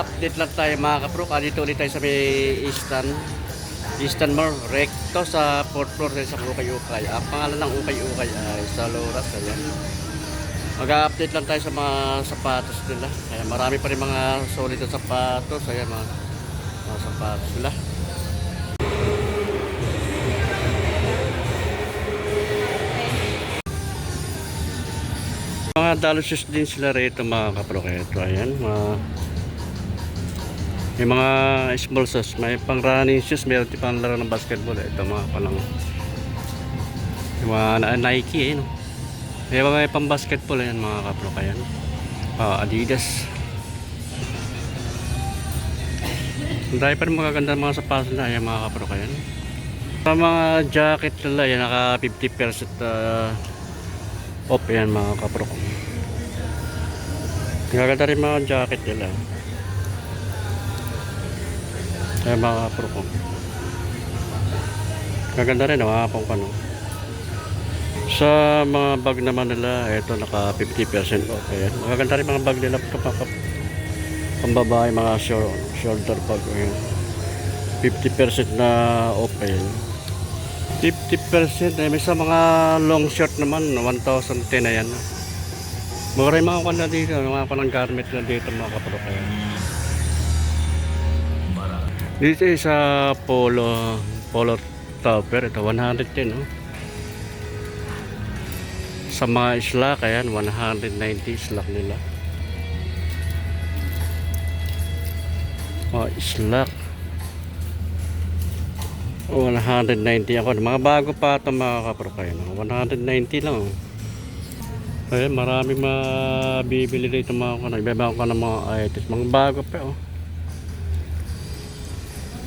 Mag-update lang tayo mga kapro. Dito ulit tayo sa may Eastern Mall, recto sa 4th floor sa Ukay-Ukay. Ang pangalan ng Ukay-Ukay ay Saloras. Ayan. Mag-update lang tayo sa mga sapatos nila. Ayan, marami pa rin mga solid na sapatos. Ayan, mga sapatos nila. Mga dollar shoes din sila rito mga kapro. Ito, ayan, may mga small shoes, may pang running shoes, meron din pang laro ng basketball. Ito mga palang yung mga Nike no? May pang basketball yan mga kapro. Ayan, Adidas. Dahil pa rin magaganda mga sapatos na yan mga kapro. Ayan, sa mga jacket nila yan, naka 50% off yan mga kapro. Magaganda rin mga jacket nila. Ayan mga kapro ko. Magaganda rin mga pang pano. Sa mga bag naman nila, ito naka 50% off. Ayan, magaganda rin mga bag nila. Pambabae, mga shoulder bag. Ayan, 50% na off. Ayan, 50%. May sa mga long short naman 1,010 na yan. Mura yung mga kanya dito, mga panang garment na dito mga kapro. Ayan, dito sa polo topper, ito 110 no? Sa mga slack, ayan 190 slack nila. Slack 190 ako. Mga bago pa ito mga kapro. Ayan, 190 lang. Ayan, marami mabibili dito mga ibaba ko ng mga items, mga bago pa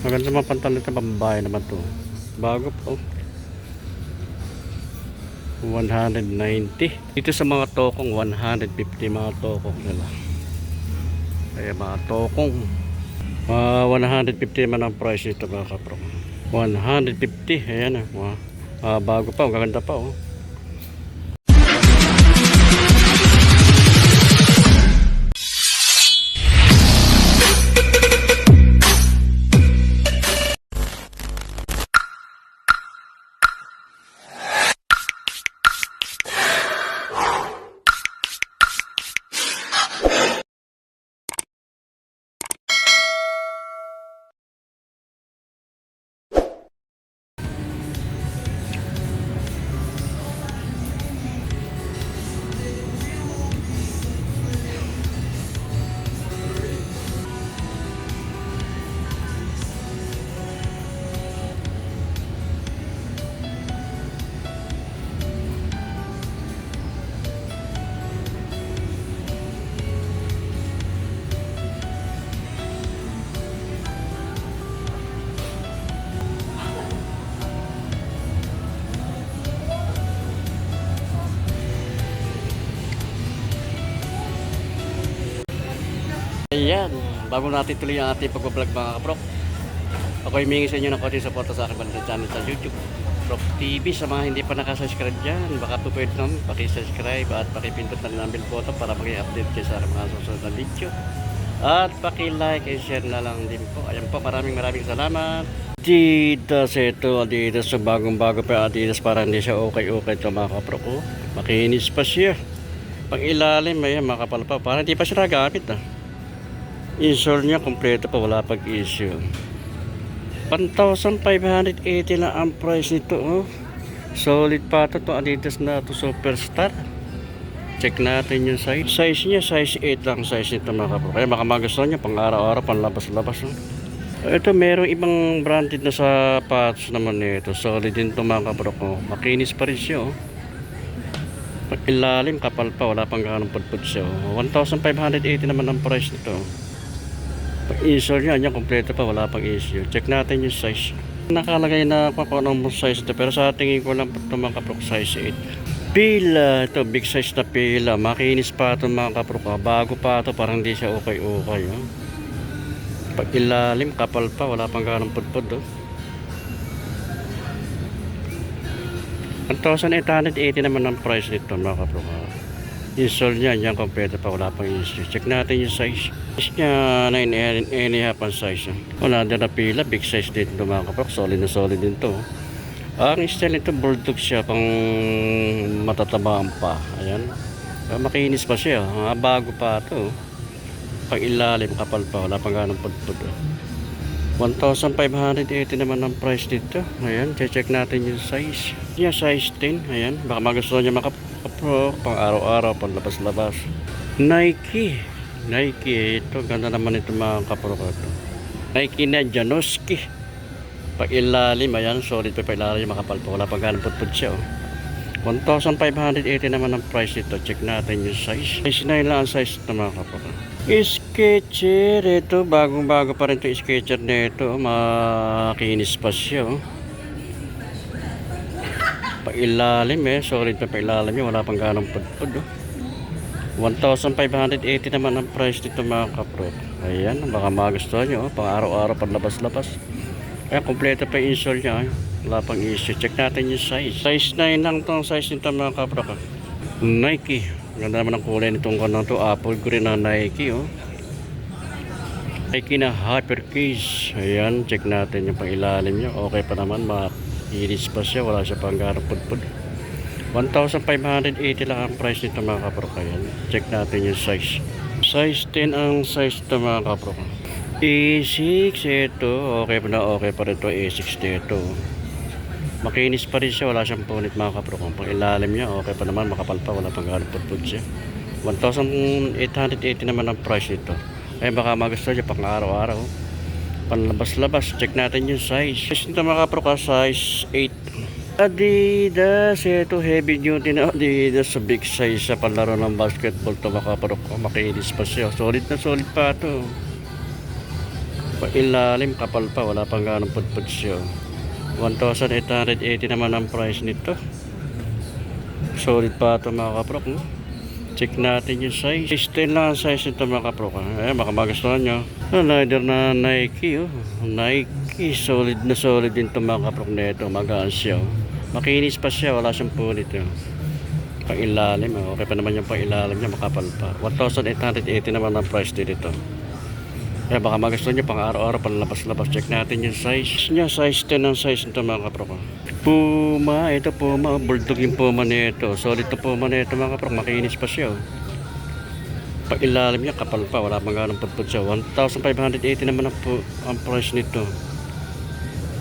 maganda mga pantalon na pambahay naman to. Bago po. 190. Dito sa mga tokong 150 mga tokong nila. Kaya mga tokong 150 man ang price nito mga kapro. 150. Ayan bago pa. Maganda pa Ayan, bago natin tuloy ang ating pag-vlog mga kaprok, ako humingi sa inyo ng konting suporta sa aking banal channel sa YouTube, Prok TV. Sa mga hindi pa nakasubscribe dyan, baka po pwede naman pakisubscribe at pakipindot na rin ang bell button para mag-update kayo sa mga susunod na video. At paki-like and share na lang din po. Ayan po, maraming salamat. Adidas, ito Adidas, so bagong bago pa Adidas, para hindi siya okay ito mga kaprok. Makinis pa siya. Pang ilalim, ayan, makapal pa, para hindi pa siya nagamit insole niya kompleto pa, wala pag-issue. 1,580 na ang price nito solid pa ito Adidas na to Superstar. Check natin yung size niya, size 8 lang size nito mga kapro. Kaya baka magustuhan niya pang araw-araw, pang labas-labas ito merong ibang branded na sapatos naman nito, solid din ito mga kapro ko. Makinis pa rin siya pag ilalim, kapal pa, wala pang ganong pudpud siya 1,580 naman ang price nito. Insole niya kompleto pa, wala pang issue. Check natin yung size. Nakalagay na kung anong size ito, pero sa tingin ko lang ito mga kaprok, size 8. Pila, ito big size na pila. Makinis pa ito mga kaprok. Bago pa ito, parang hindi siya okay. Pag ilalim, kapal pa, wala pang ganong pudpud 1,880 naman ang price nito mga kaprok. Insole niya, yan kompleto pa, wala pang insole. Check natin yung size. Size niya, 9.5 ang size. Wala din na pila, big size dito mga kaprok. Solid na solid din to. Ang style nito, bulldog siya, pang matatabaan pa. Ayan. Makinis pa siya. Bago pa to. Pang ilalim, kapal pa, wala pang ganong pudpud. 1,580 naman ang price dito. Ayan, check natin yung size. Yeah, size 10. Ayan, baka magustuhan niya makapro, pang araw-araw, pang labas-labas. Nike. Nike, ito. Ganda naman ito mga kapro ko. Nike na Janoski. Pag ilalim, ayan, solid pa ilalim, makapal pa. Wala pang ganong pudpud siya. 1,580 naman ang price dito. Check natin yung size. Size 9 lang ang size ito mga kapro ko. Sketcher, ito bagong-bago pa rin itong sketcher na ito, makinis pa siya. Pailalim solid pa pailalim niya, wala pang ganong pudpud. 1,580 naman ang price dito mga kapro. Ayan, baka magustuhan nyo, pang araw-araw, pang labas-labas. Kaya kompleto pa yung insole niya, wala pang issue. Check natin yung size. Size 9 lang itong size nito mga kapro. Nike. Ganda naman ang kulay nitong kanang to, apple green na Nike. Nike na Hypercase. Ayan, check natin yung pangilalim niya. Okay pa naman, makinis pa siya, wala siya pang garang pudpud. 1,580 lang ang price nito mga kapro. Ayan, check natin yung size. Size 10 ang size nito mga kapro. A6 ito, okay pa rin ito. A6 dito, makinis pa rin siya, wala siyang punit mga kapro. Kung pang ilalim niya, okay pa naman, makapal pa, wala pang ganong pudpud siya. 1,880 naman ang price nito. Ay baka magustuhan niya pang araw-araw, panlabas-labas. Check natin yung size. Size nito mga kapro ka, size 8. Adidas, ito heavy duty na Adidas, sa big size sa panlaro ng basketball to mga kapro. Makinis pa siya, solid na solid pa to. Pang ilalim, kapal pa, wala pang ganong pudpud siya. 1,880 naman ang price nito. Solid pa ito mga kaprok. Check natin yung size. 10 lang ang size nito mga kaprok. Ayan, baka magustuhan nyo. Rider na Nike. Nike, solid na solid din ito mga kaprok na ito. Magaan siya. Makinis pa siya, wala siyang punit. Pang ilalim, okay pa naman yung pang ilalim niya, makapal pa. 1,880 naman ang price dito. Kaya baka magustuhan nyo pang araw-araw, pang labas-labas. Check natin yung size niya. Size 10 ang size nito mga kapro. Puma, ito Puma, bulldog yung Puma nito. Solid to Puma nito mga kapro, makinis pa siya. Pag ilalim niya, kapal pa, wala pang ganong pudpud siya. 1,580 naman ang price nito.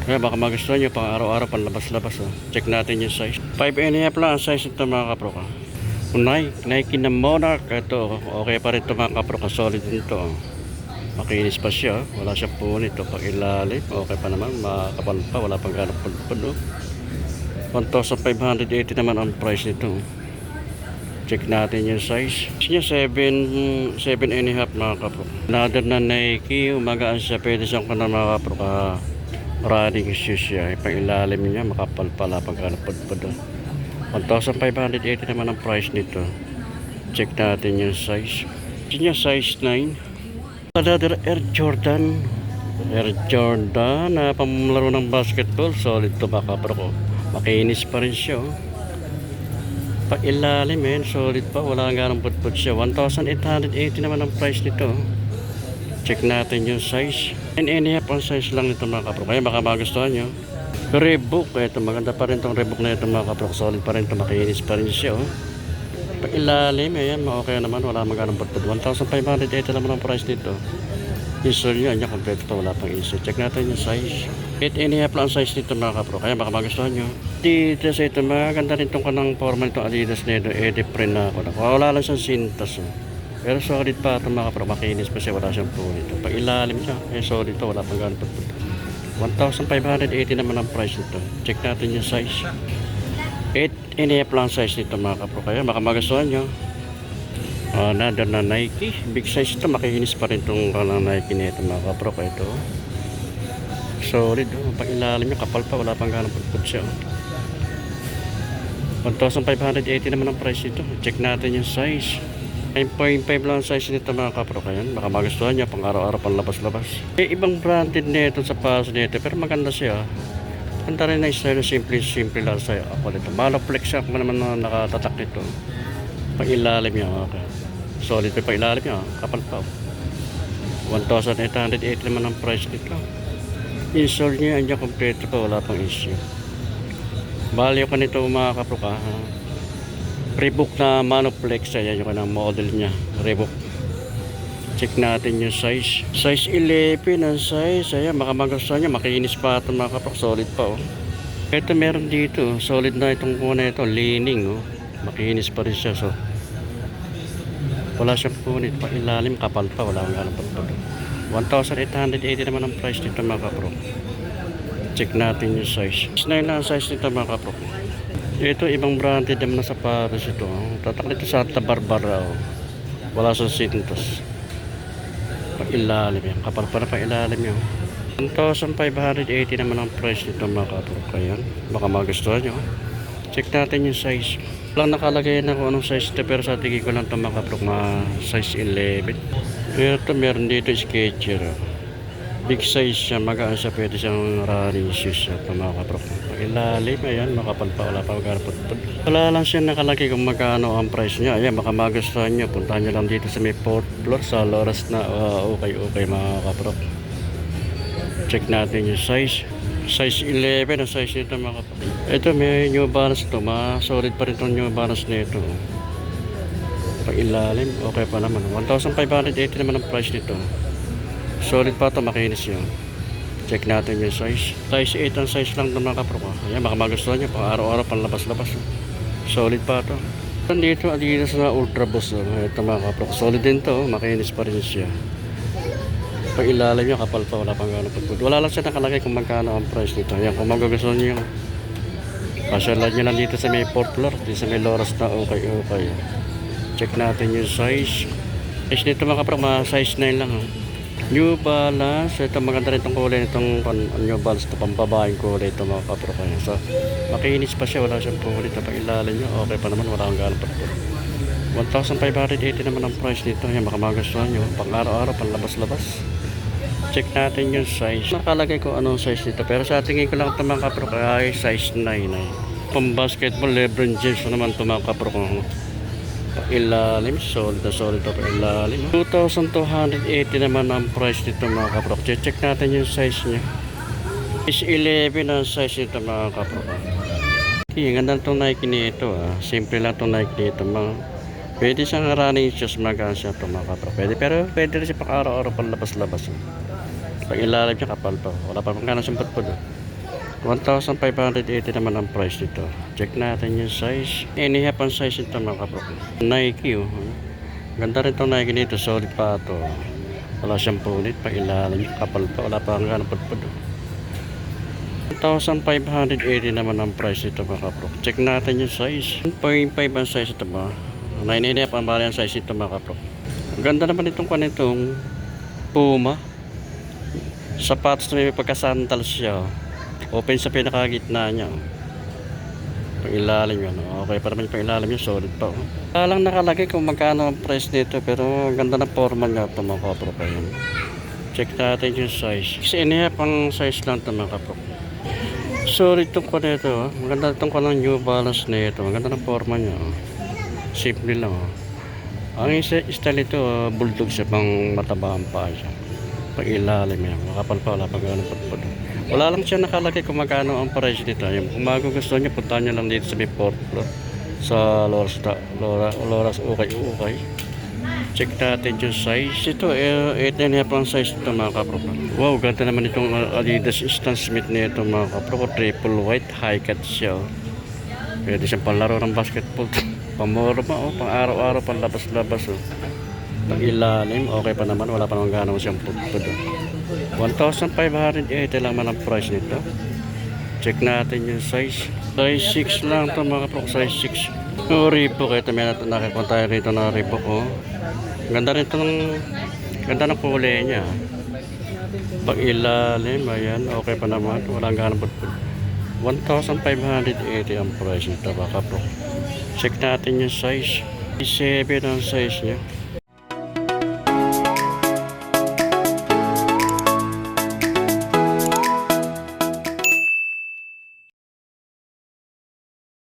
Kaya baka magustuhan nyo pang araw-araw, pang labas-labas. Check natin yung size. 5.5 lang ang size nito mga kapro. Nike na Monarch, ito okay pa rin ito mga kapro, solid din ito. Makinis pa siya, wala siya punit. Pag ilalim, okay pa naman, makapal pa, wala pang ganang pudpud. 1,580 naman ang price nito. Check natin yung size. Size niya 7.5 mga kapro. Another na Nike, umagaan siya, pwede siyang mga kapro running shoes siya. Pang ilalim niya, makapal pala pag ganang pudpud. 1,580 naman ang price nito. Check natin yung size. Size niya size 9. Another Air Jordan na pamlaro ng basketball. Solid to mga kapro ko. Makinis pa rin siya. Pag ilalim solid pa, wala nga ng pudpud siya. 1,880 naman ang price nito. Check natin yung size. 9.5 ang size lang nito mga kapro. Kaya baka magustuhan nyo. Reebok, ito maganda pa rin itong Reebok na ito mga kapro. Solid pa rin ito, makinis pa rin siya. Pag ilalim, ayan, okay naman, wala magandang pudpud. 1,580 naman ang price dito. Insole nyo, kompleto pa, wala pang insole. Check natin yung size. 8.5 lang ang size nito mga kapro. Kaya baka magustuhan nyo. Adidas, ito maganda rin itong kanang formal itong Adidas nito. Print na ako. Wala lang siyang sintas. Pero solid pa ito mga kapro. Makinis pa siya, wala siyang punit. Pag ilalim siya, solid pa, wala pang ganang pudpud. 1,580 naman ang price nito. Check natin yung size. 8.5 lang size nito mga kapro. Kaya baka magustuhan nyo. Another na Nike, big size ito, makikinis pa rin itong Nike nito mga kapro. Ito solid, pag ilalim nyo, kapal pa, wala pang ganang pudpud siya. 1,580 naman ang price nito. Check natin yung size. 9.5 lang ang size nito mga kapro. Kaya baka magustuhan nyo, pang araw-araw, pang labas-labas. Ibang branded nito sa pass nito, pero maganda siya. Ganda rin na style, simple lang sa ako nito. Maloflex siya kung naman nakatatak nito. Pang-ilalim yan, okay. Solid pa pang-ilalim yan, kapal pa. 1,880 naman ang price nito. Install niya, andyan kompleto pa, wala pang issue. Value ko nito mga kapro ka. Reebok na Manoplex, ayan yung kanang model niya, Reebok. Check natin yung size. Size 11 ang size. Ayan, makamagustuhan niya, makinis pa ito mga kapro, solid pa oh. Ito meron dito, solid na itong kuna ito, leaning oh. Makinis pa rin siya, so wala siyang punit pa, ilalim, kapal pa, wala akong ganang pagpag. 1,880 naman ang price nito mga kapro. Check natin yung size. 9 na ang size nito mga kapro. Ito ibang branded naman na sapatos ito. Tatak nito sa Santa Barbara oh. Wala sa Sintos. Pag ilalim yan, kapal pa na pag ilalim yan. 1,580 naman ang price nito mga kapro. Kaya baka magustuhan nyo. Check natin yung size. Walang nakalagay na kung anong size ito, pero sa tingin ko lang ito mga kapro, size 11. Pero ito meron dito Skechers oh. Big size siya, magaan siya, pwede siyang running shoes ito mga kapro. Pag ilalim, ayan, makapal pa, wala pa magkarapot-pot. Wala lang siya nakalagay kung magkano ang price niya. Ayan, baka magustuhan nyo, puntahan nyo lang dito sa may 4th floor sa Loras na okay mga kapro. Check natin yung size. Size 11 ang size nito mga kapro. Ito may New Balance ito, solid pa rin itong New Balance nito. Pag ilalim, okay pa naman. 1,580 naman ang price nito. Solid pa ito, makinis yun. Check natin yung size. Size 8 ang size lang ng mga kapro. Ayan, baka magustuhan nyo, pang araw-araw, pang labas-labas. Solid pa ito. Dito, Adidas na Ultra Boost. Ito mga kapro, solid din ito, makinis pa rin siya. Pag ilalim nyo, kapal pa, wala pang gano'n pagpud. Wala lang siya nakalagay kung magkano ang price nito. Ayan, kung magugustuhan nyo yung pasyalan nyo lang dito sa may 4th floor, dito sa may Loras na okay. Check natin yung size. Size nito mga kapro, size 9 lang. New Balance, ito maganda rin itong kulay nitong New Balance, ito pambabaeng kulay ito mga kapro. So, makinis pa siya, wala siyang pulit. Pag ilalim nyo, okay pa naman, wala kang gano'n pagpud. 1,580 naman ang price nito. Ayan, baka magustuhan nyo, pang araw-araw, pang labas-labas. Check natin yung size. Nakalagay ko anong size nito, pero sa tingin ko lang ito mga kapro ay size 9 ay. Pang basketball, Lebron James naman ito mga kapro ko. Ilalim, solid ito pa ilalim. 2,280 naman ang price nito mga kapro. Check natin yung size niya. Size 11 ang size nito mga kapro. Okay, ganda itong Nike nito simple lang itong Nike nito mga. Pwede siyang running shoes, magaan siya ito mga kapro. Pero pwede rin siya pang araw-araw pang labas-labas. Pag ilalim niya, kapal pa. Wala pa pang ganang siyang 1,580 naman ang price nito. Check natin yung size. Anyhalf ang size nito mga kapro. Nike Ganda rin itong Nike nito. Solid pa ito. Wala siyang punit. Pag ilalim niya, kapal pa. Wala pa pang ganang pagpud. 1,580 naman ang price nito mga kapro. Check natin yung size. 1.5 ang size ito ba? 9.5 ang bali ang size ito mga kapro. Ang ganda naman itong kanitong Puma. Sapatos na may pagkasantal siya. Open sa pinakagitna niya. Pag ilalim yan. Okay pa naman yung pag ilalim niya. Solid pa. Wala lang nakalagay kung magkano ang price nito. Pero ang ganda ng forma niya ito mga kapro. Check natin yung size. Kasi inihalf ang size lang ito mga kapro. Solid itong ko nito. Maganda itong ko ng New Balance nito. Maganda ng forma niya. Simple lang. Ang style ito, bulldog siya, pang mataba ang paa siya. Pag ilalim yan, makapal pa, wala pang ganun pagpud. Wala lang siya nakalagay kung magkano ang price dito. Kung magugustuhan nyo, puntahan nyo lang dito sa may 4th floor sa Loras okay. Check natin yung size. Ito, 8.5 ang size nito mga kapro. Wow, ganda naman itong Adidas Stan Smith nito mga kapro. Triple white, high cut siya. Pwede siyang panlaro ng basketball. Pamorma pang araw-araw, pang labas-labas Pag ilalim, okay pa naman, wala pa naman ganang siyang pudpud. 1,580 lang man ang price nito. Check natin yung size. Size 6 lang ito mga kapro, size 6. Reebok, ito may nakikita tayo rito na Reebok Ganda rin ito ganda ng kulay niya. Pag ilalim, ayan, okay pa naman, walang ganang pudpud. 1,580 ang price nito mga kapro. Check natin yung size. 7 ang size niya.